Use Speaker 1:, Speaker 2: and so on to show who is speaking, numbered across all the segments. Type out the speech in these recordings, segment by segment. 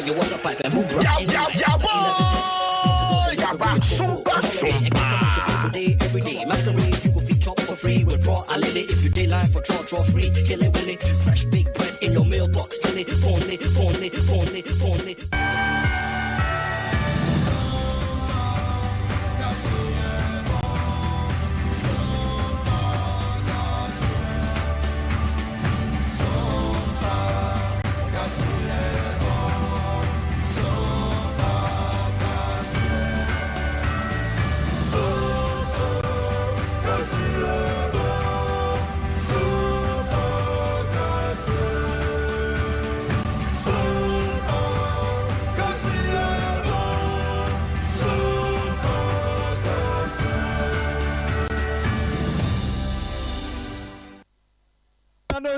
Speaker 1: you was a pipe and who brought every day, masquerade, you go feed chop for free with raw a lily. If you daylight for draw free, kill it, willy. Fresh big bread in your mailbox, fill it, phone it.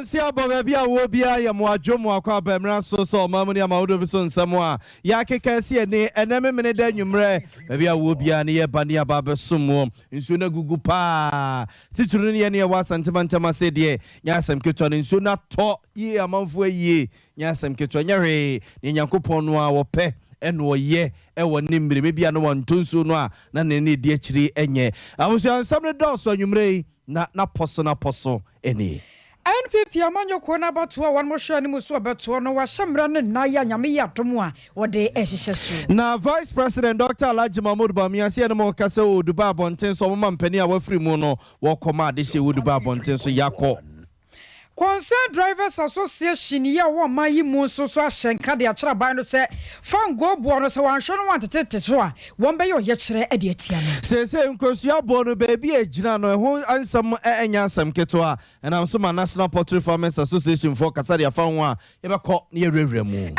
Speaker 2: Si above bia wo bia ya mo adwomo akwa bemra so mamuni amawdo bi so nsamo a ya keka si ene eneme mene da nwumre bia wo bia ne ye bane aba besomo nsu na gugu pa tituru ne ye ne wa santema se de nya asem keto ne nsu na to yi amanfo ayi nya asem keto nyahwe ne nyankopon no a wo pe eno ye ewo nimmire me bia no wontonsu no a na ne di akiri enye abusu ansam ne do so nwumre na poso eni
Speaker 3: NPP amanyoko na batoa wan mo hwa ne muso betoa no wa hyemra ne na ya nyame ya domo a wode ehihye so
Speaker 2: na Vice President Dr. Alhaji Mahmoud Bawumia se ne mo kase o Dubai Bonten so mo mampani a wafiri mu no wo koma de hye o Dubai Bonten so yakọ
Speaker 3: Concerned Drivers Association ya wo mayi mu so ahyenka de akira ban no se fango bo no se wan hwe no wantete so a won be yo ye kire e de atia no
Speaker 2: se nkosua bo no baby agina no ho ansam enya ansam keto a na so ma National Poultry Farmers Association for kasa de afa ho a ye be ko ne rewre mu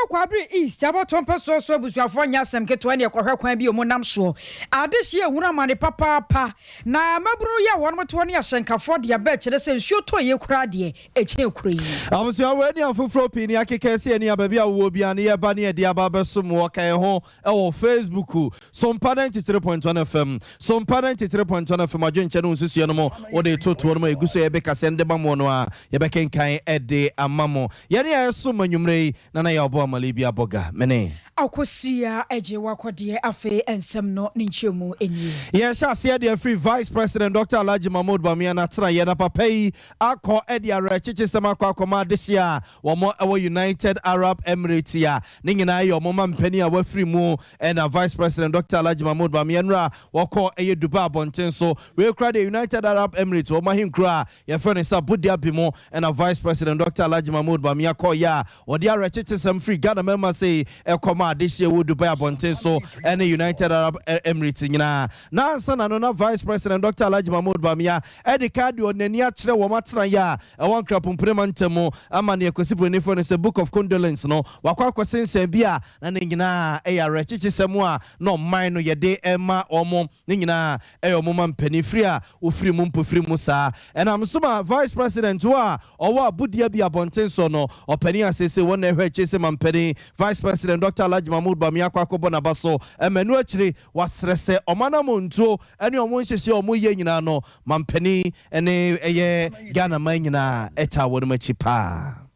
Speaker 3: Kwabri East abaton peso so abusuafo nya asem keto ne ekohwe kwan bi omunam so adehye ehuna mane papa na maburu ya won moto ne ahyenkafo de aba kire se nsuo to ye kura de eche kura yi
Speaker 2: abusua we ne afofro pi ne akeka se ne ababi awo bia ne ye ba ne de aba besom wo kan ho e wo Facebook Sompa 93.1 FM Sompa 93.1 FM adwenche no nsusuo no mo wo de toto no mo eguso ye be kase nde ba mo no a ye be kenkan e de amamo ye ne yeso manyumre na ya obo Libya boga mene
Speaker 3: akosia eje wakode afi ensem no ninchemu eni
Speaker 2: yes ase de free Vice President Dr. Alhaji Mahmoud Bawumia na tra ye na papai akọ ede ara chichi sema akoma desia wo mo United Arab Emirates ya ne nyina ye mo mampani a wafiri mu na Vice President Dr. Alhaji Mahmoud Bawumia nra wokọ eye Dubai Bonten so we kra the United Arab Emirates wo mahinkra ye friend sa budia bimo na Vice President Dr. Alhaji Mahmoud Bawumia ko ya wo de ara chichi sem free Ghana member say ekoma this year wo Dubai Bonten so and United Arab Emirates nyina na ansa na no na Vice President Dr. Alhaji Mahmoud Bawumia edi card onani a kire wo matena ya e won krapompre ntemo ama ne ekosibro ne phone say book of condolence no wakwa kwasensen bia na ne nyina e ya rechichi semu a no man no yede ema omo ne nyina e omo mampani free a ofiri mu mpofiri mu sa and am so ma Vice President wa owo abudia bia Bonten so no opani asese won na ehwe chese mampani Vice President Dr. Alhaji Mahmoud Bawumia kwakobo na baso emenu akire wasrese omana montuo ene omo nhyehyɛ omo ye nyina no mampani ene eye Ghana man nyina eta wonmachi pa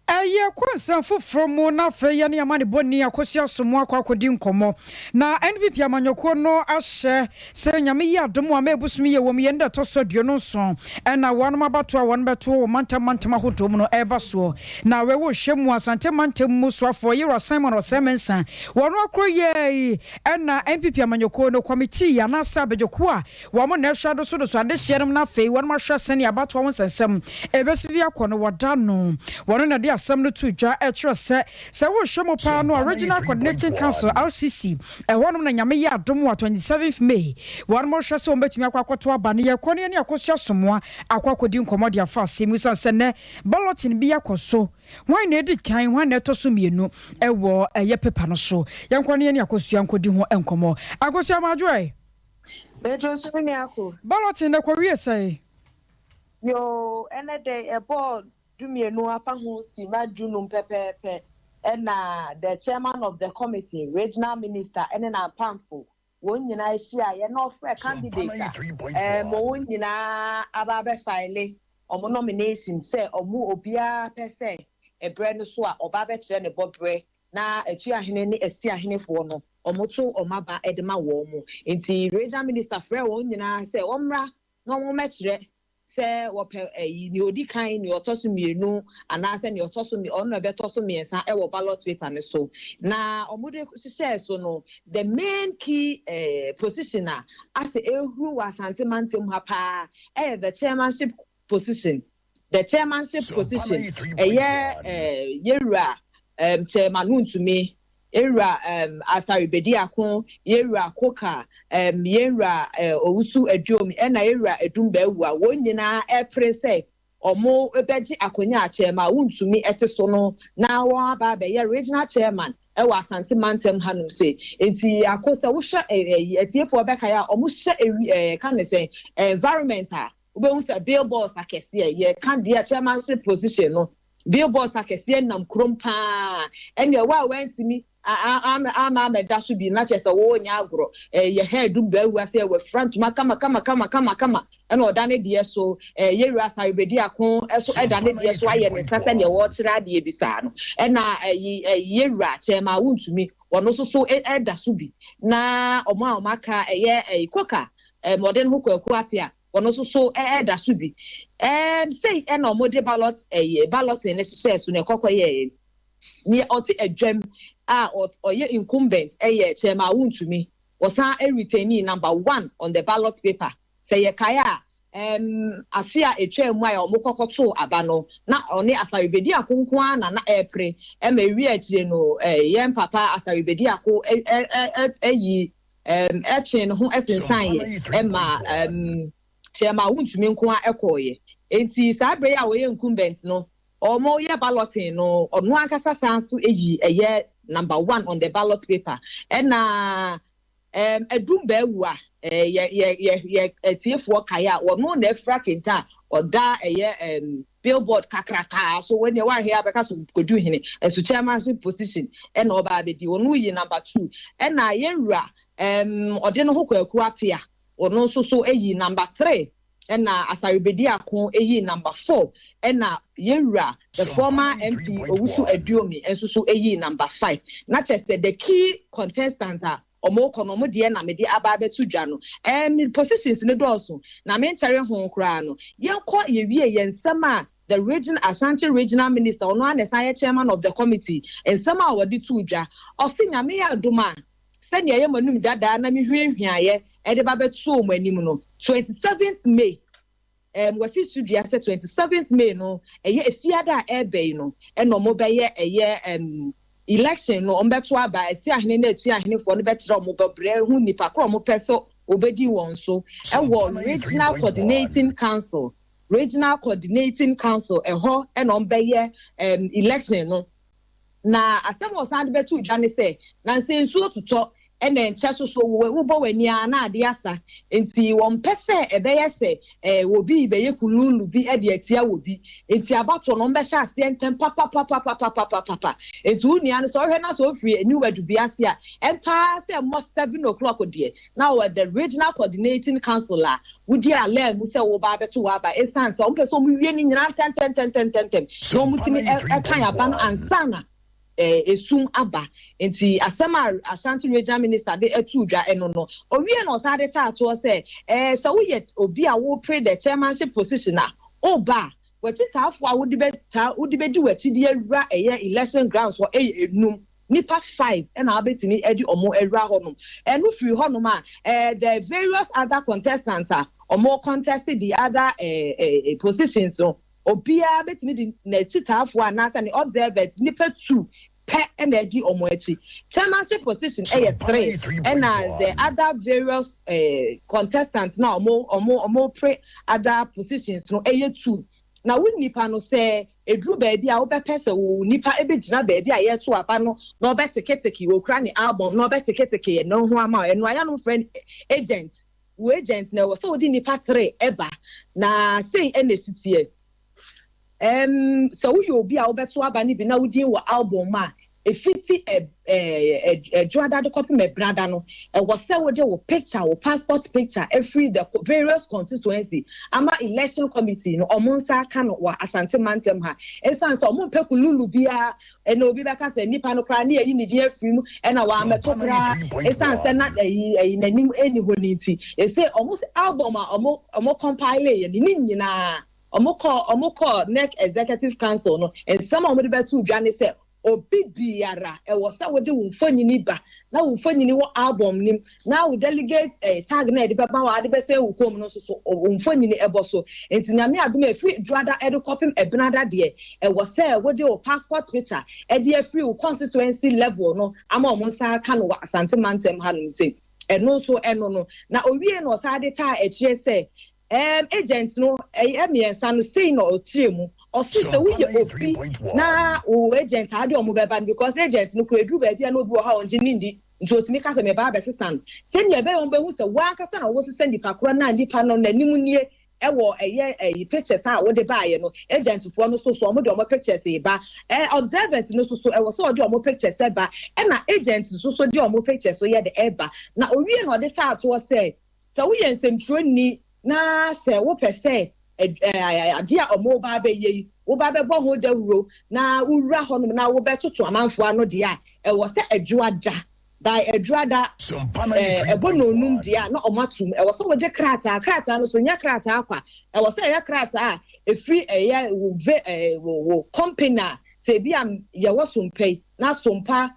Speaker 3: Aye kwansan foforo mu na fe ye ne amane boni akosia somo akwakodi nkomo na NPP amanyoko no ahye se nyame yi adomo ama ebusumi ye wom ye nda toso duono so na wonu mabato a wonu beto wo mantam hotom no eba so na we wo hwemu asante mantem mu so afo ye Simon Osemensan wonu akro ye na NPP amanyoko no committee ya na sabejoko a wo mo na hwado so do so ade hyerim na fe wonu mahwa sene abato won sensem ebesibi akono wodano wonu na de asem no to dwa etro se wo hwemo pa no Original Coordinating Council RCC wonum na nyame ya adom wa 27th May wonum hwe se ombetumi akwakoto aba ne yakone ne akosua somoa akwakodi nkomodi afa asemu sansene balloting bi yakoso wan na edi kan wan na etoso mienu ewo ye pepa no so yankone ne akosua nkodi ho enkomo akosua majoy
Speaker 4: Petro sini ako
Speaker 3: balloting na kwawie sai
Speaker 4: yo enede e board Dumienu apahu si majunum pepepe na the chairman of the committee regional minister na pamfo won nyina hia ye no offer candidate mo won nyina ababe file omo nomination say omo obia pese ebre no so a oba be kire ne bobre na etu ahene ne esi ahene fo no omo to omaba edema wo mo enti regional minister frɛ won nyina say omra no mo mekire say wope ni odi kan ni otoso mienu ana say ni otoso mi ono be toso miensa e wo ballot paper ne so na omude share so no the main key position as ehuru wasante mantem ha pa the chairmanship position yera chairman Untumi era Asari Bediakon yera Koka yera Owusu Edwomi ena era Edumbewa won nyina say omo ebeji akonya chairman Untumi ete no na won aba be regional chairman e wa Asante Mantem hanum say enti akosa wo hwe etiefo beka ya omo hwe kan say environment we say billboards akese ye can the chairmanship position no billboards akese nam krompa ene wa went me I'm that should be not just a wo nya agro ye head do be we say we front kama and o dane de so ye rasa ibedi akon so e dane de so aye ne sasa ne wo kira de bisa no e na ye ra chairman Untumi ono so e da so bi na omo amaka ye koka modern hoku apia ono so da so bi say na omode ballot in necessary so na kokoye ni oti adwam oye incumbent chairman Untumi osan retain number 1 on the ballot paper say ye kaya afia etwam a omokokoto abano na oni asaribedi akonkwan na epre wi akire no yem papa asaribedi ako eyi echen ho esensan ye chairman Untumi nko ekoye enti saa bre ya we incumbent no omo ye balloting no onu akasa sanso eyi number 1 on the ballot paper na edumbewu a ye etiefo kaya wono na efrakenta oda billboard kakraka so when you are here because kodu hene so chairmanship position na oba abedi wonu yi number 2 na yenra ode no hokwaku apia wono so eyi number 3 na asaribedi akon eyi number 4 na yenra the former MP Owusu Edwomi so eyi number 5 na chese the key contestant omo kono de na me de aba betu dwa no positions ne doso na me ntere ho kra no yenko yewie yensema the Ashanti regional minister ono anesan chairman of the committee ensema wodi tu dwa osinya me ya doma sene ye manum dada na me hwehwiaye e de ba betu o manim no 27th May wasi studio say 27th May no efiada ebe no no mo beye election no ombeto aba esi ahene na etu ahene fo no betira mo bebre hu nipa kro mo peso obedi won so regional coordinating council ho no beye election no na asemo san de betu dwane say na nse nsu otuto ene nche so wo bo wani na ade asa enti won pese ebeye se wobi beye kululu bi ade atia wobi enti abato no mbehya ase entem papa enti uni an so hwe na so free eni wadu bi ase a enta se mo 7 o'clock de now the regional coordinating council wudi ala mu se wo ba beto wa ba essence o pese o mu wie ni nyina 10 no mutimi kan aban ansana esum aba enti asema Ashanti regional minister de etudwa eno no owie no sade tato say so we yet obi a wo pray the chairmanship position oba wetitafo a wodi be di wati de awura election grounds for enum nipa 5 na abetimi edi omo awura honom enu free honom the various other contestants omo contested the other positions so obia betimi di na chitafo anasa ni observers nipa 2 pe energy omo echi chairmanship position 3 and the other various contestants now omo pre other positions no 2 na we nipa no say edru baby a wo be pese wo nipa ebegina baby a ye to aba no na obeteketeki wo kra ni album na obeteketeki no ho ama eno aya no friend agent na wo so di nipa 3 eba na say enesitie so we obi a wo beto aba ni bi na wo din wo album efiti Jordan the copy me brother no was say with your picture or passport picture every the various constituency ama election committee no omonsa ka no wa asante mantem ha esan so omon peku lulu bia e no bi beka say nipa no kra na yi ni di afiri mu e na wa meto kra esan say na nanim eni honiti e say almost album a omo compile ye ni nyina omo call next executive council no and some of the betu dwane say obi biara e wo say we de wonfanyini ba na wonfanyini wo album nim na we delegate tag na de baba wa de be say wo kom no so wonfanyini eboso enti na me adom afri Juada edo copy ebnada de e wo say we de wo passport picture e de afri wo constituency level no ama o monsa ka no asante mantem ha no say e no so eno no na owie no sa de ta e chie say agent no emiensa no say no otiemu o say we ye ofi na o agent ade o mo beba because agent no ko edu ba bia no obi o ha onje nindi nti otimi ka se me ba besesan se ne be on be hu se wa ka se na wo se send pakura na nipa no nanim nie ewo pictures a wo de ba ye no agent fo no so mo de o mo pictures e ba observers no so ewo so de o mo pictures e ba e na agent so de o mo pictures so ye de e ba na owie no de ta to say so we ensentro ni na se wo pese adia omo ba be ye wo ba be bo ho dawuro na wura ho no na wo be toto amanfo ano dia e wo se adwuada dai adwuada ebono num dia na omatum e wo se wo je krata no so nya krata akwa e wo se ya krata a efri wo company se bia ye wo sompai na sompa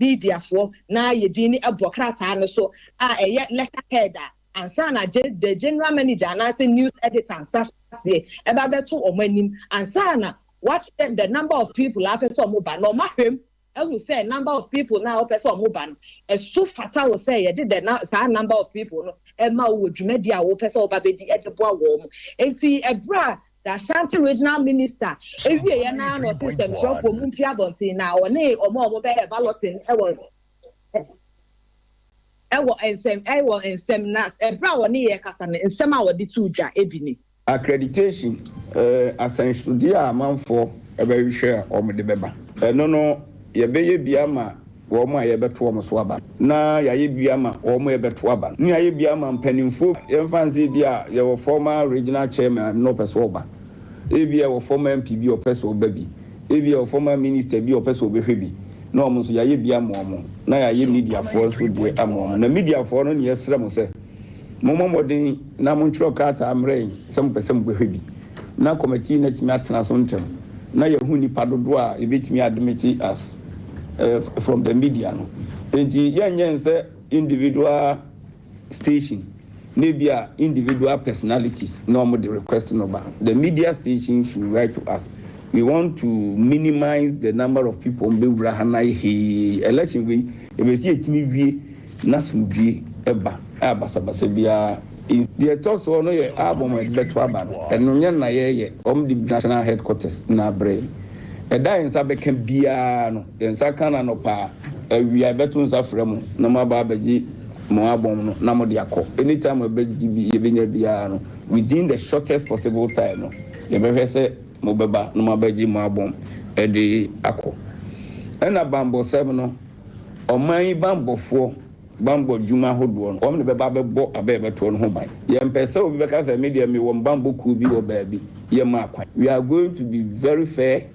Speaker 4: bidiafo na ye dini ebo krata no so a letterhead and sana the general manager and I say news editor and such say eba beto omanim and sana watch the number of people after some mobile no mahwem I will say number of people now person mobile is so fatal will say did the number of people no e ma wo dwumedia wo person oba be di edebo awom enti ebra the Ashanti regional minister ewie ye na no system shop mo mpia bonti na one omo be balloting ewo ensem nat ebra woni ye kasa ne ensem a wodi tu dwa ebini
Speaker 5: accreditation asanstudi a manfo ebe hwe o mede beba no ye beye bia ma wo mo ye beto mo so aba na ye bia ma wo mo ye beto aba ni ye bia ma mpanimfo ye fancy bia ye wo former regional chairman no person oba e bia wo former MP bi o person oba bi e bia wo former minister bi o person obehwe bi no mo so ye bia mo na ye media for so de amo na media for no ne yesra mo se mo modin na mo ntro kata amre sem pesem behwe bi na committee na timi atena so ntem na ye hu nipa dodo a e betimi admit as from the media no enti ye say individual station maybe individual personalities no more the request number the media station should write to us. We want to minimize the number of people in the election. We see a TV, Nasudri, Eba, Abasabasabia. The toss one album at Betwaban, and Nonyana, the national headquarters, Nabre. A dying Sabe can be and Sakana no pa. We are betting Safremo, Namabaji, Moabon, Namodiako. Anytime we beg Biano within the shortest possible time. You may say. Mobeba no mabaji mabom ede akọ ena bambo 7 no oman bambo djuma hodo no omne beba bebo abebeto no ho ban ye mpese obi beka say media me won bambo ku bi o baabi ye ma akwan. We are going to be very fair,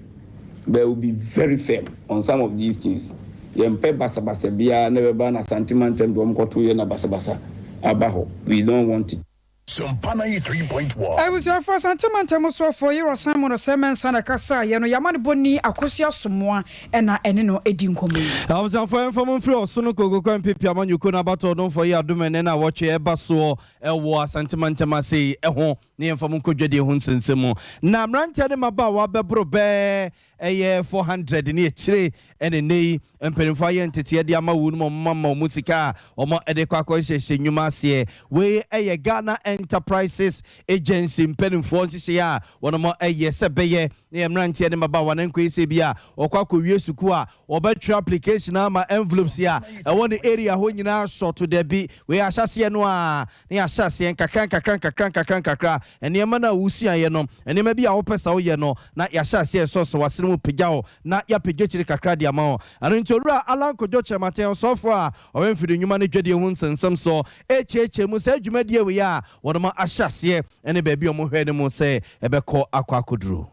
Speaker 5: but will be very firm on some of these things. Ye mpe basabasa bia na beba na sentimental do mkoto ye na basabasa abaho. We don't want it.
Speaker 6: Sompa 93.1.
Speaker 3: I was your first sentiment so for you or Simon or Semen Sana Casa, Yaman Boni, Akosia Sumoa, and Enino Edin Comi. I was for free or Sunuko and Pipiaman, you couldn't about don't for your doom and I watch your basso, war sentiment say, near from Kujadi Hunsen Simo. Now, I'm telling them about what Bebro a year 400 in each day and a nay and Penfire and Tiama Wunmo Mamma Musica or more adequate you must say, we a Ghana Enterprises Agency in Penfire, one of more a year Sebeye, near Ranty them about one increase bia or Kwaku Yesukua or better application my envelopes here. I want the area when you now short to there be we are Shassia Noir, near Shassi and Kakranka, and near Mana Usia Yeno, and it may be our person, you know, not Yashassia so was
Speaker 2: mu pejao na ya pejechiri kakra dia ma ano ntorura Alan Kojo Chematen so far o mfiri nyuma ne dwede hu nsensem so echeche mu se adwumadie we ya wonoma ahyase ene ba bi o mo hwe ne mu se ebekọ akwakoduro.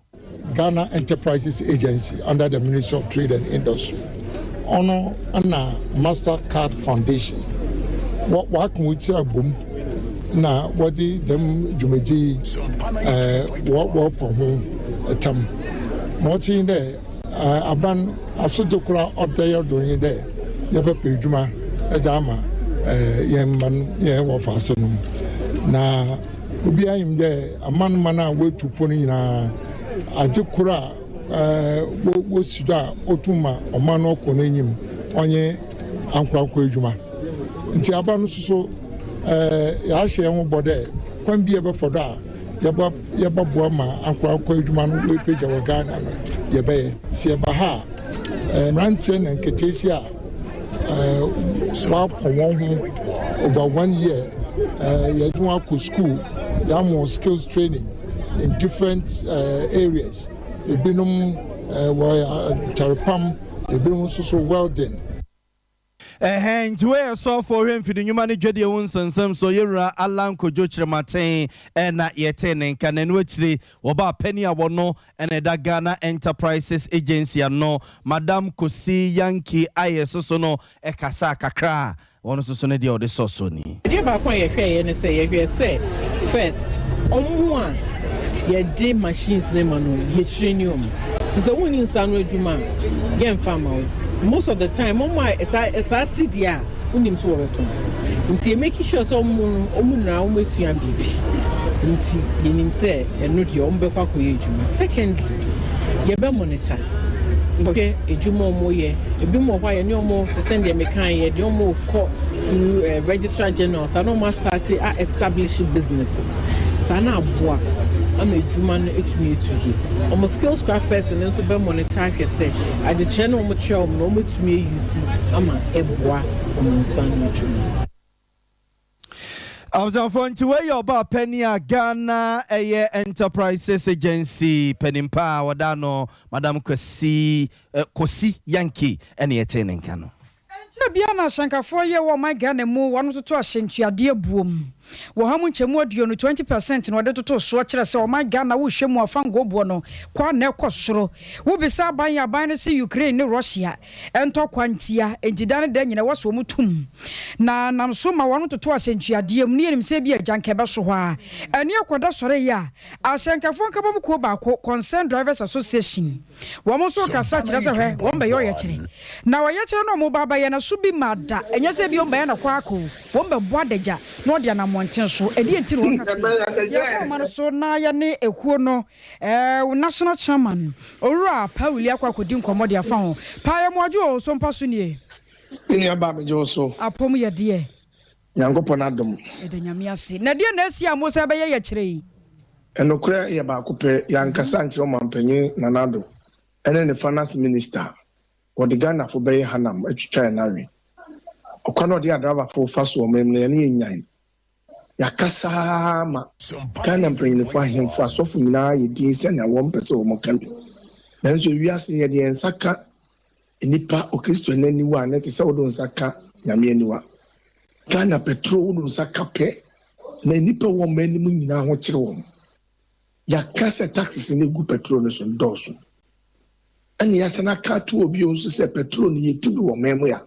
Speaker 7: Ghana Enterprises Agency under the Ministry of Trade and Industry ono na Mastercard Foundation what can we tell boom na what them jumedi what for home tam moti there aban asojokura odeyo doing there yebe pejuma ejama yemman ye wo fasenum na obi ayim there aman mana we tupo ni na ajekura wo sida otuma omano konenyim onye ankwankwa ejuma nti aba no so ya hye ho bode kwan bia be fodo a yeba boa ma ankwankwa ejuma no we page wa Ghana no yebe se ba ha ranche na nketesi a swap won ho over 1 year ya do akọ school ya mo skills training in different areas ebinum tarpam ebinum so welding
Speaker 2: ntiwe so for him fidi nyuma ne dwede hu nsensem so yewura Alan Kojo Chematen na yete ne nka na no akire wo ba pani a wono na da Ghana Enterprises Agency no Madam Kosi Yankee ayesoso no ekasa kakra wono so ne de o de so ni
Speaker 8: de ba kwa ye hwe ye ne se ye hwe se first omu a ye de machines ne manu ye training ti se woni nsanu adwuma ye mfa ma wo most of the time mama esa sidia unim so weto nti make sure so omu na o mesua bibi nti yenim se eno de o mbekwa koye ejuma secondly ye be monitor okay ejuma omo ye ebi mo hwa ye ne omo to send the mekan ye de omo of course to registrar general so no ma start establish businesses so na aboa am ejuma no etumi etuhi omo skills craft person nso be monitor hwe say ade che no omo che omo no etumi use ama eboa omo nsan no ejuma
Speaker 2: Abzanfo nti we your ba penny a Ghana Enterprises Agency penimpa wadano Madam Kosi Yankee ene yete nenka no
Speaker 3: bia na shankafo ye wo my Ghana mu wonu toto ahyentuade buom wo hamu nchemu aduo no 20% no de toto so kire se wo my Ghana wo hwemu afango buo no kwa na ekosoro wo bisa aban no se Ukraine ne Russia ento kwantia entidane da nyina waso mutum na namso ma wonu toto ahyentuade mu ne nim se bia jankebe so ho a ene akoda sore ya ashankafo nka bom ko ba ko Concerned Drivers Association wo mo so kasa kire se hwe wo mbe yo ye kire na wo ye kire no mo baba ye na subi mada enya se bi o mbe na kwa ako wo mbe bo adaja no de na monten so edi enti no kase ya ko man so na ya ne ekuo no national chairman owura Pauli akwakodi nkomo de afa ho pa ya moajo so mpa so nie
Speaker 9: ni aba me jo so
Speaker 3: apom ye de
Speaker 9: nyankopon adom
Speaker 3: ede nyame ase na de na asi amosa be ye kire yi
Speaker 9: enokura ye ba kope yankasa nche o mampanyi nanado ene ne finance minister what the Ghana for be hanam etwa na we okwano de adrava for faso o memle ne nyan yakasa ma Ghana mpanyi for him for asofu nyina ye din se na wo mpese o mokan nanso wiase ye de ensaka nipa o Kristo nani wa na te se wo do nsaka nyame aniwa Ghana petrol wo do nsaka pe na nipa wo mani mu nyina ho kire wo yakasa taxes ne gu petrol no so doso ani yasana ka to obi o so se petrol ni yetubi wo memu ya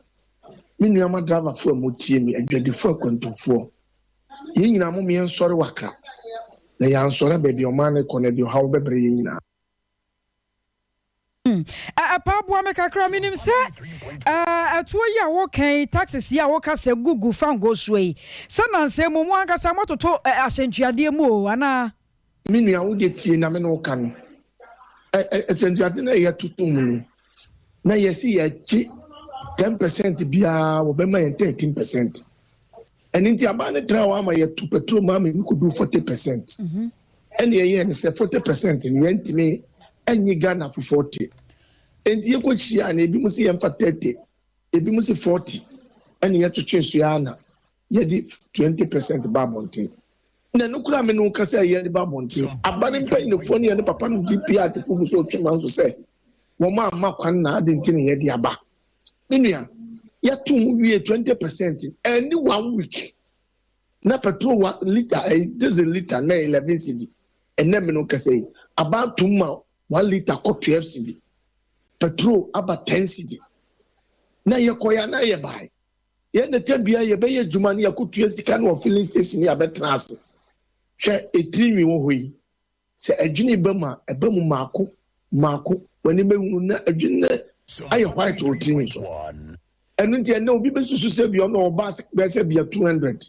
Speaker 9: minu ama driver fo amotie mi adwade fo akwantofo ye nyina mo me nsore waka na ya nsore baby o man ko na bi hawo bebre ye nyina
Speaker 3: pa bua me kakra minim se atuo yi a wo kan taxes yi a wo ka se gugu fango suei se na nse mo mo anka sa mototo ahyentuade mu o ana
Speaker 9: minu ya wo de tie na me no ka no ahyentuade na ye tutum no na yesi ya chi 10% bia wo be ma 13%. And in the abandoned trauma, my to petrol mammy, we could do 40%. And ye say 40% in yen to me, and ye Ghana for 40. And ye could see an ebimusi and for 30, ebimusi 40, and ye had to change Yana, ye did 20% babonti. Nanukura Menuka say ye the babonti. Abandoned paying the phone and the papa GP at the Fumu so to say. wɔn a ma kwan na adi nti ne yɛ de aba nua yɛto mu wie 20% ɛni 1 week na petrol 1 liter diesel liter na 11 cedi ɛnna mi no kɛse yi about 2 ma 1 liter kɔ 12 cedi petrol aba 10 cedi na yɛkɔya na yɛ bae yɛn de tɛbia yɛbɛyɛ adwuma no yɛkɔtua sika no wɔ filling station yɛabɛtena ase hwɛ ɛtirinwi wɔ hɔ yi sɛ adwene ba mu a ɛba mu maako w'ani bɛhunu na adwene ayɛ white wɔ tirinwi so ɛno nti ɛnna obi bɛsusu sɛ bia ɔno ɔba bɛsɛ bia 200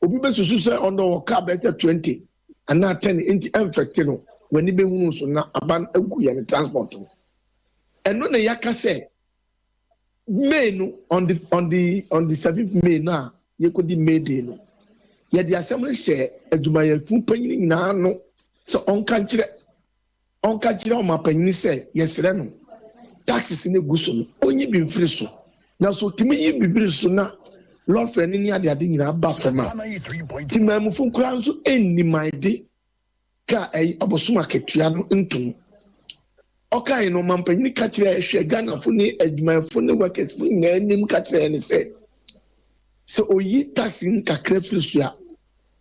Speaker 9: obi bɛsusu sɛ ɔno wɔ car bɛsɛ 20 anaa 10 nti ɛmfɛkte no w'ani bɛhunu so na aba agu yɛn transport no ɛno na yɛaka sɛ May no on the 7th May na yɛkɔdi May day no yɛde asɛm no hyɛ adwumayɛfo panyin nyinaa no sɛ ɔnka kyerɛ ɔma panyin sɛ yɛsrɛ no taxes ne gu so no onyi bi mfiri so na so timi yi bibiri so na lord fɛ ne ade nyinaa ba fam a timamufo nkura nso ɛnnimade ka abosom akatua no ntom okay no mampanyin ka kyerɛ ehwe Ghana fo ne adwumayɛfo ne workers fo nyinaa nim ka kyerɛ ne sɛ oyi tax nkakra firi so a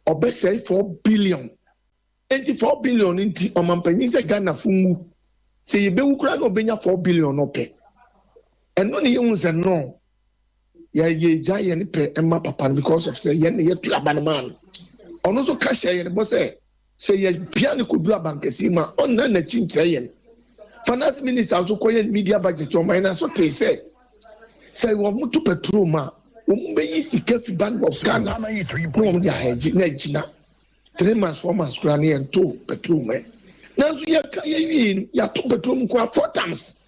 Speaker 9: ɔbɛsɛe 4 billion 4 billion nti ɔmampanyin sɛ Ghana fo mu sɛ yɛbɛwu kura na ɔbɛnya 4 billion ɔpɛ ɛno ne yɛhu sɛ no yɛgya yɛ ne pɛ ɛma papa no because of sɛ yɛn ne yɛtu abanama no ɔno nso ka hyɛ yɛn bɔ sɛ yɛbia ne kɔduru abankɛsi ma ɔnna n'akyi nkyerɛ yɛn finance minister also call media budget or minus what they say wɔn to petrol ma wɔn bɛyi sika fi bank of Ghana na wɔn de ahɛgye na gyina 3 months 4 months kura ne yɛn to petrol ma nanso yɛto petrol mu kɔ 4 times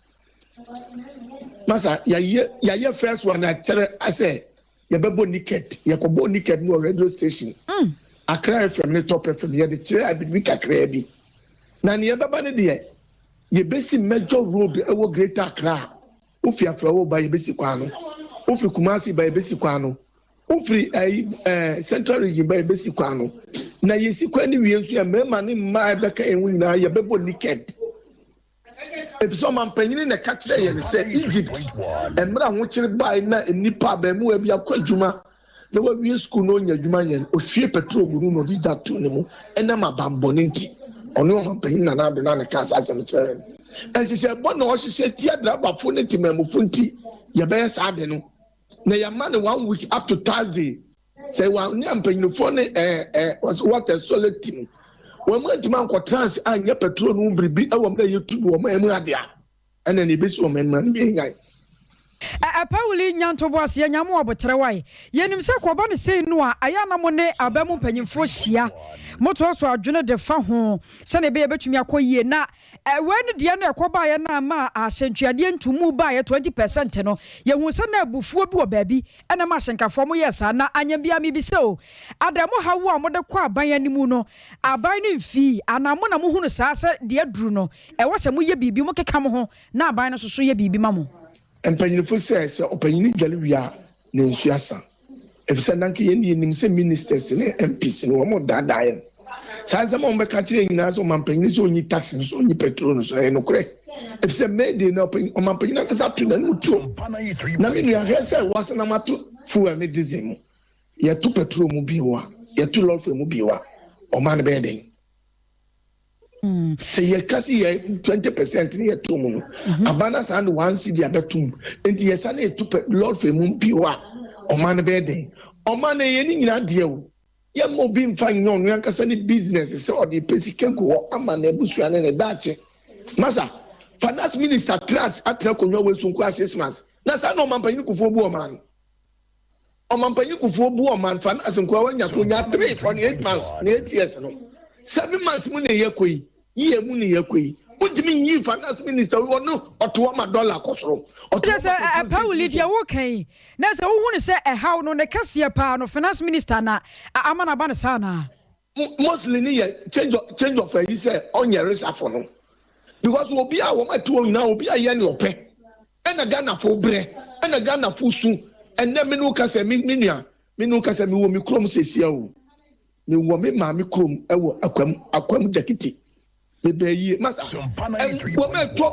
Speaker 9: masa yɛyɛ first one akyerɛ asɛ yɛbɛbɔ niket yɛkɔbɔ niket no radio station Accra FM ne Top FM yɛde kyerɛ abibi kakraa bi na ne yɛbɛba ne deɛ yebesi major road ewo Greater Accra ofi afra wo ba yebesi kwano ofi Kumasi ba yebesi kwano ofi Central Region ba yebesi kwano na yesi kwani wie nso ya mema ne mma ebeka enwu nyina yebebo naked episo mampanyin na ka kire ye ne se Egypt emra ho kire ba na nipa ba mu abi akwadwuma na wa wie school no nya adwuma yen ohwie petrol guru no di datu ne mu enam abambone nti ono mampanyin na na do na ne ka asasem kyerɛ ɛsisɛ bɔ na ɔhyehyɛ tia drabafo ne timamufo nti yɛbɛyɛ saa de no na yɛma ne 1 week up to Thursday sɛ wa ne ampanyinfo ne water solid team wɔn mu adwuma nkɔtrans a nyɛ petrol no biribi ɛwɔ mu na yɛtu wɔn ɛmu adea ɛna ne besi wɔn ɛnu ne yɛ nyan
Speaker 3: Pauli nyanto boase nyamo obotrewai yenim se koba ne sei no a ayanamo ne abamu panyimfo hia moto so adwene de fa ho se ne be betumi akoyie na wenu de na ekoba ye na ma ahyentuade ntumu ba ye 20% no ye hu se na abufuo bi wo baabi ena ma hyenkafo mo yesa na anyambia mi bi se o adamu hawo a mo de kɔ aban animu no aban ne mfi anamo na mo hunu saa se de aduru no wo se mo ye bibi mo keka mo ho na aban no so ye bibi ma mo
Speaker 9: empanyinfo sɛ ɔpanyini dwale wia na nsu asa efisɛ nanke yɛn nim sɛ ministers ne MPs ne wɔn daadaa yɛn saa nsɛm a wɔn bɛka kyerɛ nyinaa sɛ ɔmampanyini sɛ onyi tax nso onyi petrol nso ɛyɛ nokorɛ efisɛ mɛɛde na ɔmampanyini akasa to n'anim tuo na mi nua hwɛ sɛ wɔasɛ nam ato fuel ne diesel mu yɛto petrol mu bi wɔ a yɛto lɔɔre mu bi wɔ a ɔman no bɛyɛ den. Say ye kasi ye 20% ni ye tumu abana sand 1 cedi abetum enti ye sane to lord fe mu piwa o man be den o man ye ni nyina de o ye mo bi mfa nyon no yankasa ni business se o de pesike go amana busua ne dache masa finance minister trust atra konwa we sunku 6 months na sa no man panyi kufuo bu o man finance nko wa nya konya 3 for 8 months na 8 years no 7 months mu na ye koyi ye mu ne ye koyi ujimi yi finance minister wo no oto ma dollar kosoro oto
Speaker 3: se Pauli dia wo kan na se wo hu se how no ne kase pa no finance minister na amana ba ne sa na
Speaker 9: mostly ni ye change of yi se onye resafo no because obi a wo matuo nyina obi a ye ne ope ena Ghana fo bre ena Ghana fo su ena me no kase me nua me no kase me wo mi krom sesia o me wo me ma me krom ewo akwam jakiti Bebe masa.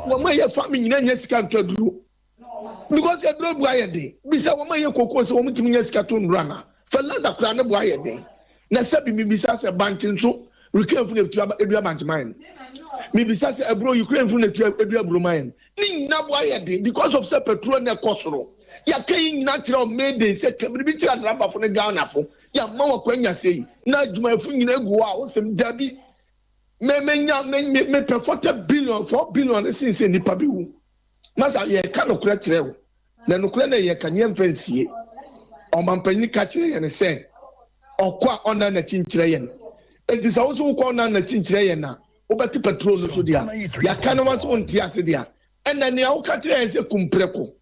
Speaker 9: Wama ye family nyina nya sika ntwaduro. Because you don't buy a day. Bisa wama ye kokon se womu timi nya sika to ndura na. Fa lada kra na buy a day. Na sabi mi bisa se bantin so Ukraine fu na edua bantiman. Mi bisa se abro Ukraine fu na edua broman. Ni na buy a day because of se petrol na kosoro. Ya kan natural made day se kemri bi tira draba fu na Ghana fu. Ya ma wa kwanya sei. Na adwuma fu nyina egu a wo sem dabi. Me pay 40 billion, 4 billion since in the Pabu. Masa ye cannot correct you. Then Ukraine ye can yem fancy or Mampany catching and say, or qua on a chinchrayan. It is also called on a chinchrayan. Obati patrol Sudia. Ya canamas on Tiasidia. And then the Alcatra is a cumpreco.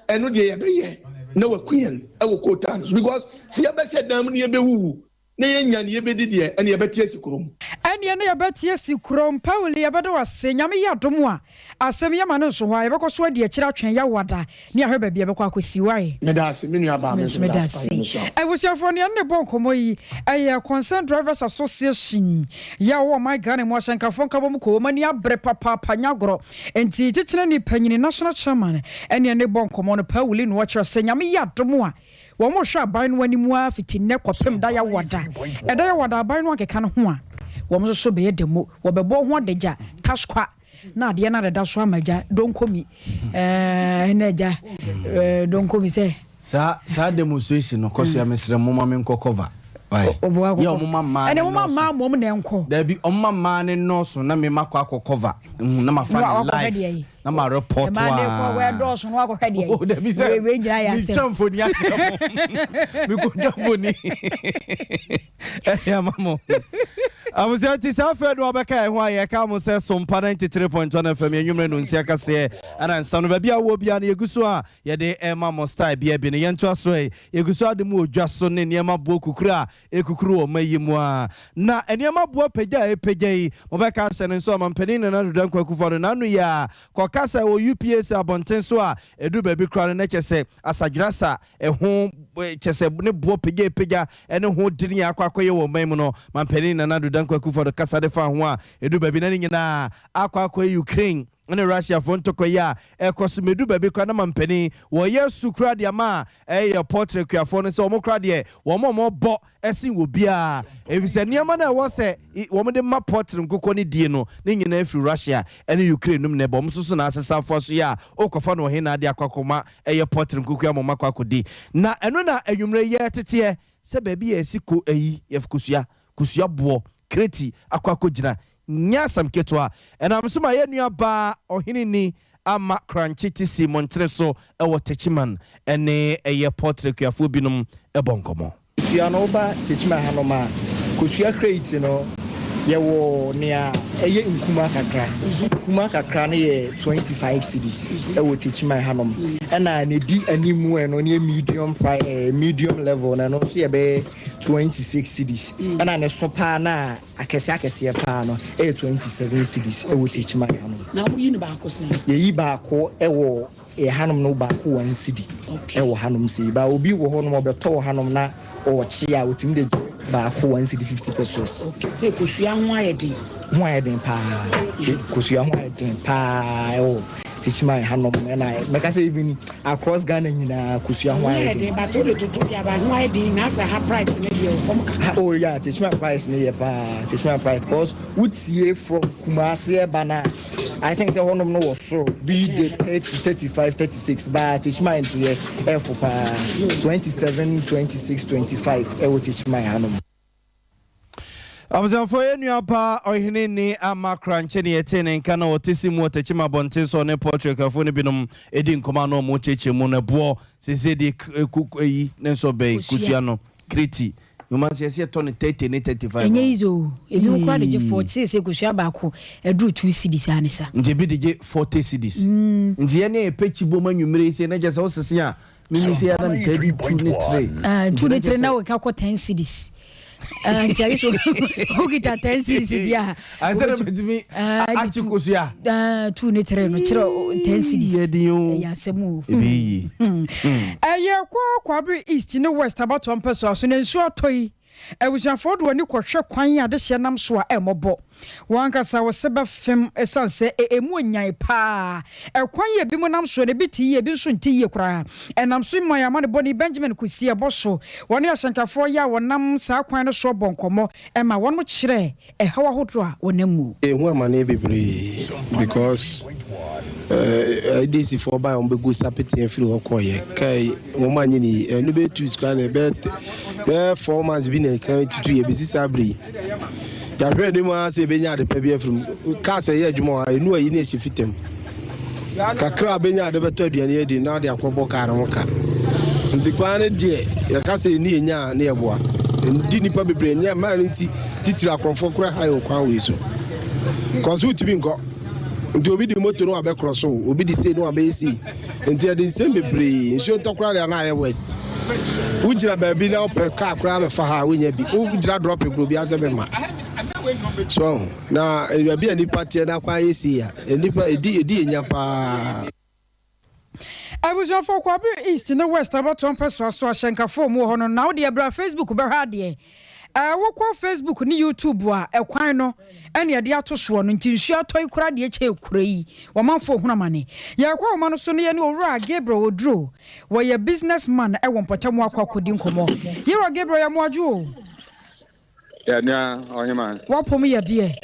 Speaker 9: And no day, no queen, I will quote times because Siaba said, Damnia Bewu. And ye betia
Speaker 3: Sikrom, Pauli, Abado was saying, Yamia Domua, as some Yamanos, why, because what dear church and Yawada, near her baby, Abaquisiway.
Speaker 9: Medas, Medas.
Speaker 3: I was your friend, the Boncomoy, a concerned drivers association. Yaw, my gun and was and Kafonka Mania Brepa Panagro, and Titani Penny National Chairman, and your Boncomo, Paulin watcher saying, Yamia Domua. One more shot by when you move it in neck or prim dia water. A dia water by one can one. One was so be a demo, or be born one deja, cash qua. Now the another dash one maja, don't call me. Neja, don't call me say. Sir, demonstration, of course, you are Mr. Mumma cover. Your mamma, and a woman uncle. There be on my man and no so, na me macquaco cover. Nama fan life. Nama report. Where doors and walk ahead. Oh, there is a way I jump for the we could jump for me. Mamma. I was at this Alfred Wabaka, why I come say some 93.1 FM, and you may know Siaka say, and I'm son of a Bia Wobia, Yagusua, Yade Emma Mostai, Bia Bin, Yantrasway, Yagusua the Moo, just son in Yama Bokukra, Ekukru, Mayimwa. Na, and Yama Boa Peja, Peja, Mobaka, and so I'm penning another Dunko for an Anuya, Kwakasa or UPS Abontensua, a do baby crown nature say, as a grassa, a home, Chese Bo Pega, and a whole didn't Aquaquay or Mamono, man penning another Dunko for the Casa de Fanwa, a do baby na Aquaquay Ukraine. And Russia Fontokoya, a Cosmedu baby Cranaman penny, or yes, Sucradiama, a portrait craphone, so more cradie, one more bot, a sing will be a. If it's a near man, I was a woman in my portrait, Coconi Dino, Ning through Russia, and Ukraine, Nebom, Susan as a South Fosia, Okofano, Hena, dia Quacoma, a portrait Cucamo Macquacodi. Na, and when I umre yet, say baby a siku a if Kusia Bo, Creti, Aquacojina. Nyasam ketwa and I'm so my ba ohinini ama cranchiti si montreso ewo techiman ene eye portrait kuafo binum ebonkomo
Speaker 10: siano ba techiman hanoma kusua crate no ye wo nia eye nkuma kakra ne ye 25 cedis ewo techiman hanom na ne di animu eno ne medium level na no so ye be 26 cedis na ne sopa na akese pa no 27 cedis ewo techiman hanom
Speaker 11: na wo yi ne ba ko sen
Speaker 10: ye yi ba ko ewo hanom no ba ko 1 cedi ewo hanom si ba obi wo honom obeto hanom na o chia otim de ba ko 1 cedi 50 pesos
Speaker 11: okay say kusua ho ayeden pa
Speaker 10: kusua ho ayeden pa o techiman hanom na make say even across Ghana nyina kusua ho ayeden
Speaker 11: ba to to ya ba ho ayeden na say ha price ne dey from
Speaker 10: oh yeah techiman price ne pa techiman price because would from Kumasi bana I think the honom no was so be the 30 35 36 but techiman to here for 27 26 25 e wo techiman hanom
Speaker 2: Abuzan for any apa ohinini ama cranche ni etene nkana otisimu otechima bonte so ne portrait kafo ne binom edi nkoma no mo cheche mu ne bo sese de kuyi ne so be kusua no kriti no se ton 30 ne 35
Speaker 3: enye izo ebi nkwa de 40 sese kusua ba ko edru 2 cedis anisa
Speaker 2: nje bi de 40 cedis nje ye ne epechi bo manwumire se na jese osese a mimi se ya na 32 ne 3
Speaker 3: 2 ne 3 na we ka ko 10 cedis Tiago so who get that 10 cedis dia
Speaker 2: I said to me achikosia
Speaker 3: 2 ne 3 no chiro 10 cedis ya semu
Speaker 2: ebi
Speaker 3: kwa Kwabri East ne West about 1 peso so ne nsu atoi Ebusiafo do ani kwohwe kwan ya de hye nam so a emobo wankasa wo seba fem esanse emu nyan pa ekwan ye bi mu nam so ne biti ye bi nso nti ye kura enam so man ya ma de boni Benjamin Kusi eboso woni ashankafo ya wonam sa kwan no so bonkomo ema won mo kire ehawa hodo a wonamu
Speaker 12: ehu amane bebre because this for buy on begu sapeti afiri okoye kai wo manye ni no be tu skra na be 4 months bi na kan tutu ye be sisabri ya hwe ni ma se be nya de pa bi afiri ka se ye adwuma enu ayi na ehye fitem kakra be nya de beto aduane edi na de akobo ka na woka ndi kwane de ya ka se ni nya na yeboa ndi nipa bebre nya ma nti titira akrofo kura ha yo kwan we so cause utimi nko nti obi di moto no abekro so obi di say no abesi nti ade nsem bebre nso tokra na aye west ujira ba bi na ope ka kra be fa ha wonya bi ujira drop bro bi asebe ma so na e bi ani party na kwa yesi ya enipa edi enya pa
Speaker 3: Abuja for Kwabi East in the West about 1 person so Shenka form ho no now de bra Facebook be ha de wokɔ Facebook ni YouTube a ekwan no ene de ato so no nti nsu atoi kura de eche kura yi womanfo hunamane ya kwa woma no so ne ye ne owura Gabriel Oduro wo ye businessman e won potamu akwakwodi nkomo ye wa Gabriel ya moajo
Speaker 13: ya nya onyema
Speaker 3: wapom ye de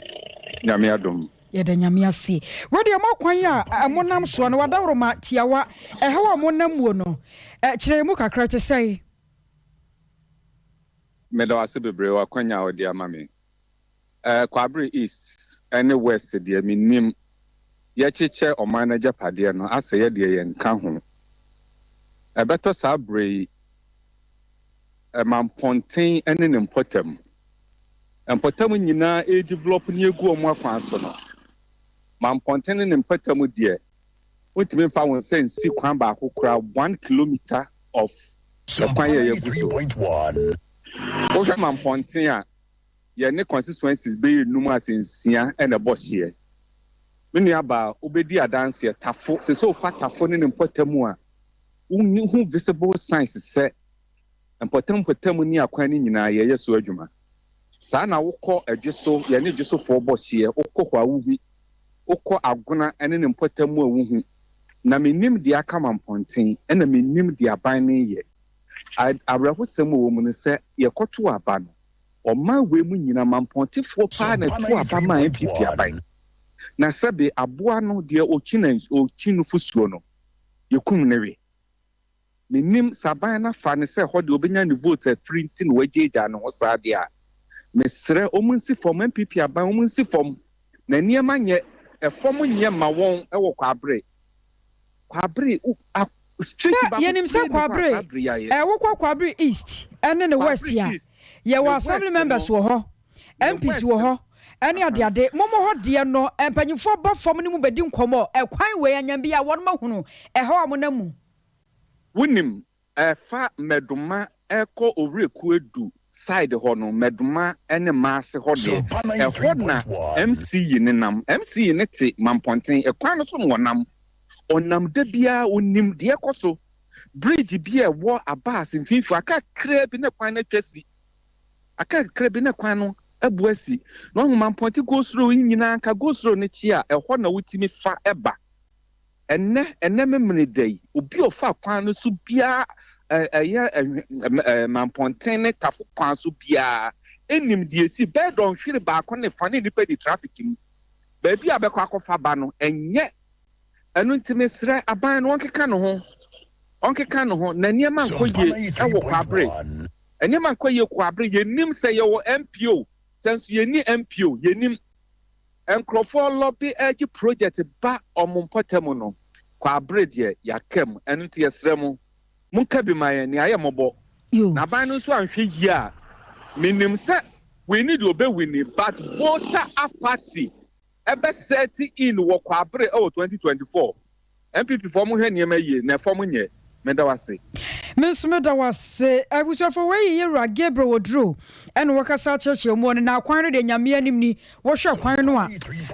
Speaker 13: nyame adom
Speaker 3: ye de nyame ase wo de makwan ya amonam so no wadawro ma tiawa ehewa monam wo no kire mu kakra te sei
Speaker 13: medawase bebre wa kwanya odi amame Kwabre East and West de minim ye cheche o manager pade no ase ye de ye nka ho beto sabre mamponten ene ne mpotam nyina e develop ne egu omo akwan so no mamponten ne mpotam de wotimi fa won sensi kwan ba akokora 1 kilometer of kwan ye gu so Oja mamponten a ye ne constituencies be enum asensia e na bohye menu aba obedi adanse tafo se so fa tafo ne mpotamu a unni hu visible signs se mpotamu ni akwan ni nyina ye yeso adwuma saa na wokọ adweso ye ne dweso fo bohye wokọ kwa wuhu wokọ agona ene ne mpotamu a wuhu na menim di aka mamponten e na menim di aban ne ye abrahosem wo mu ne se ye koto aba no Oma we mu nyina mampontifo pa na tu aba ma MPP aban na sebe aboa no de ochinu fusuo no yekum ne we menim saban na fa ne se hode obenya ne vote 3 no wajeja no hosade a mesre omunsi fom MPP aban omunsi fom na niema nye efom nye ma won ewo Kwabre street ba
Speaker 3: yenim se Kwabre wokọ Kwabre East ene ne West ya ye wa assembly members wo ho MPs wo ho ene ade momo ho de no empanyifo ba fom ne mu bedi nkomo ekwan we anyam bia won mahunu eho amonamu
Speaker 13: wunim fa meduma eko owreku edu side ho no meduma ene maase ho de eho na MC ne nam MC ne te mamponten ekwan no so no nam onam da bia onim de ekoso bridge bia wo abas mfifu aka kra bi ne kwan na twasi aka kra bi ne kwan no abuasi no mamponten go sro nyina aka go sro ne chi a eho na wutimi fa eba enne memne dai obi ofa kwan no so bia mamponten ne tafu kwan so bia enim de esi bed on hwire ba ko ne fa ne nipa di traffic mu ba bia abekọ akofa ba no enye enu ntimesre aban no onkeka no ho na niema nkoye ewo Kwabre niema nkoye Kwabre yenim se ye wo MPO senso yeni MPO yenim enkrofo lobby age project ba omumpotem no Kwabre de yakem enu tiesrem munka bi maye ni ayemobo na aban no so anhwe yi a minim se we need obe win but voter apathy ebe set in wo Kwabre 2024 MPP form hwe niema yi na form nye medawase
Speaker 3: medawase abusafo we yera Gabriel Oduro ene wakasa cheche mu ne na kwan no de nyame anim ni wo hwe kwan no a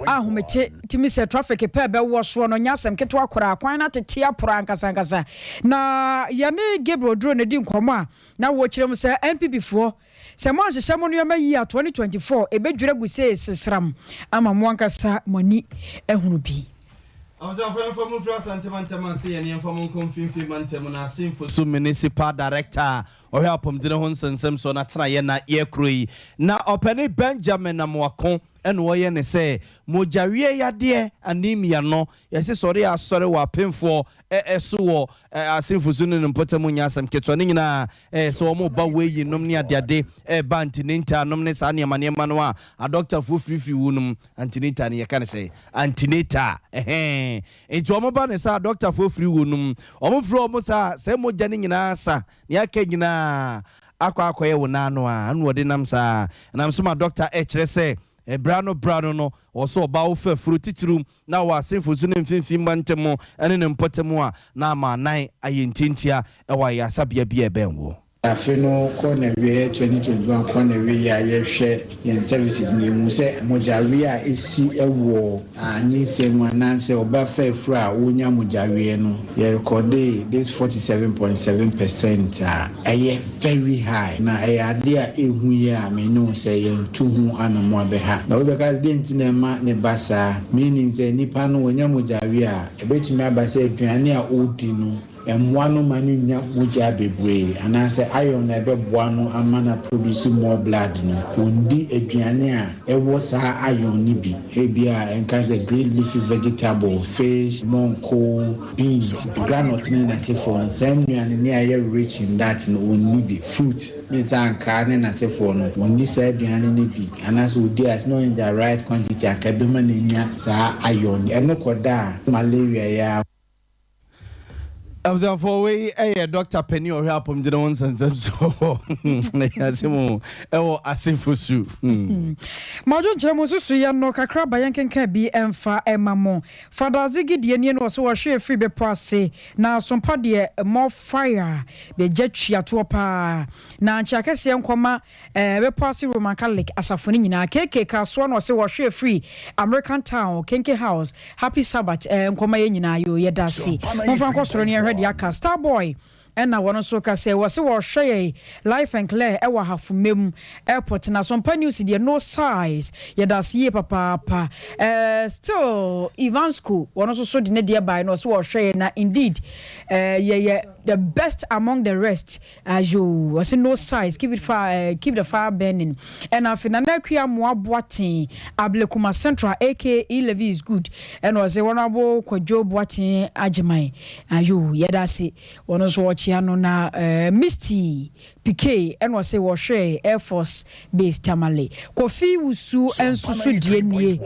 Speaker 3: ahomete timi se traffic pe be wo so no nyasem keto akora kwan na tete apora ankasa na yane Gabriel Oduro ne di nkomo a na wo kirem se MPP fo se mo ahyehyɛ mo no ma yi a 2024 ebedwura gu se sesram ama mo ankasa moni ehunu bi.
Speaker 2: Municipal Director or help him dinner Hunson Simpson at Trayana Yekri. Now, Openi Benjamin Amwakon and Wayan say, Mojaria ya dear, anemia no, yes, sorry, I sorry, what pin for a suo, a sinful soon and Potamunas and Ketwanina, so more Bawe, Nomnia de Bantinita, Nomnes Ania Mania Manoa, a doctor for free unum, Antinita, and you can say, Antinita, eh, into Omoban is our doctor for free unum, Omofro Mosa, Semo Janning in Asa, Yakegina, Aqua Nanoa, and Wadinamsa, and I'm so my doctor H. Brano no also about fruit room now was sinful soon in 15 mantemo and in potemo na ma nine ayintintia awaya sabia bia benwo.
Speaker 14: Afeno corner we 2021 corner we ya share in services ni mu se mojaria esi ewo ani se mu ananse oba fa fra wonya mojaria no ye recorded this 47.7% aye very high na aye ade a ehu ya me no se ye ntuhu anamo abeha na we ka dent na ma ne basa meaning se nipa no wonya mojaria ebetumi abasa aduane a odi no Mwano mani nya muja bebre anase iron na beboa no amana produce more blood no undi aduane a ewo sa iron ni bi ebia enka the green leafy vegetable fish monko beans granite na se for same nuane ni aye rich in that no uni bi fruit means anka na se for no undi sa aduane ni bi anase udi as no in the right quantity akabema na nya sa iron enokoda malaria ya
Speaker 2: I was for way a Dr. Penny or help him the ones and so Yasimo Asifusu.
Speaker 3: Majo Jamusu ya no kakra bayanken ka bi emfa emamo. Father Ziggy the no so share free be passe na sompa de more fire be jetchia to pa na nchakese nkoma be passe Roman Catholic asafoni nyina keke kaso no se wo share free American Town Kenke House Happy Sabbath nkoma ye nyina yo yedasi. Monfa nkosoro ne Yaka Starboy and na wono so ka say was wo hwe life and clear e wa hafumem airport na so mpa news de no size yedase papa still Ivansco wono so de ne de by no so wo hwe na indeed the best among the rest you was no size keep the fire burning and afina na kwia mo aboaten Ablekuma Central aka Levy is good and was one abo kwadwo boaten agiman you yedase wono so no na Misty PK and was say wo hwe Air Force Base Tamale Kofi Wusu ensusu die nie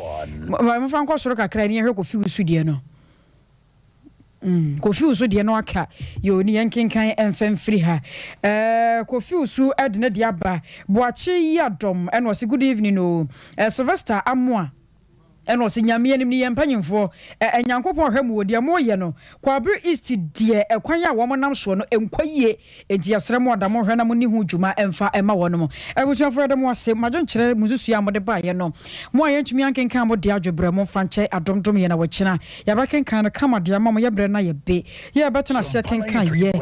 Speaker 3: ma franko soro kakra ni hwe Kofi Wusu die no Kofi Wusu die no aka yo ni yankinkan emfem free ha Kofi Wusu adne de aba boache yadom and was good evening no Sylvester Amwa and was nyame anim ni yempanyimfo enyankopon hwam wo de mo ye no Kwabri East de ekwan ya wo monam so no enkwaye enti yesrem odamo hwe na mo ni hu dwuma emfa ema wo no mo ebusuafo de mo ase majo nkyere mususu ya mo de ba ye no mo ayentumi ankenkan mo de adwobre mo fanche adomdom ye na wachina ya ba kenkan na kama de ma mo ye bre na ye be ye betena se kenkan ye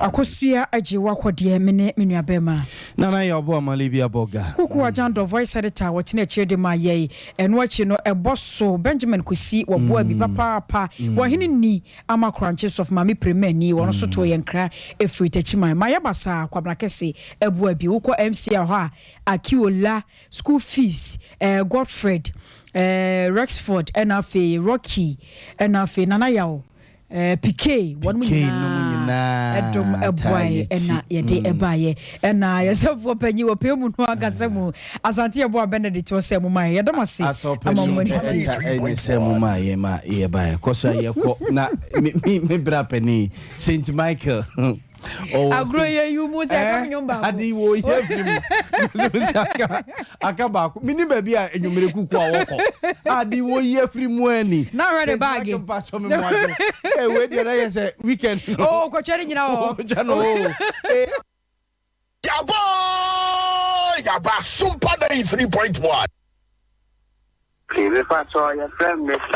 Speaker 3: akosua ajewa kwode mene menuabema
Speaker 2: nana ye obo amalibia boga
Speaker 3: kuku ajando voice editor wachina chede ma ye eno achi no so Benjamin Kusi wa boa bi papa wa hini ni ama crunches of mami premier ni wono so to yenkra efri tachiman maya basa kwabna kese eboa bi uko MC ha Akiola school fees Godfred Rexford enafe Rocky enafe Nana Yao PK one munyina edom eboy ena yede ebaye ena yesefo panyi wo pemu no agasemu asante ebo Benedict wo semu mai yedom ase amamoni
Speaker 2: eni semu mai ma yebaye koso yeko na me bra pani Saint Michael
Speaker 3: agro ye you must have nyomba
Speaker 2: adi wo ye film akaba mini baby a enyumere kuku a woko adi wo ye film ani
Speaker 3: na ready bag
Speaker 2: we dey na say weekend
Speaker 3: oh ko chere nyina o
Speaker 6: yaba Sompa 3.1
Speaker 15: Please, if I saw your friend, Mr.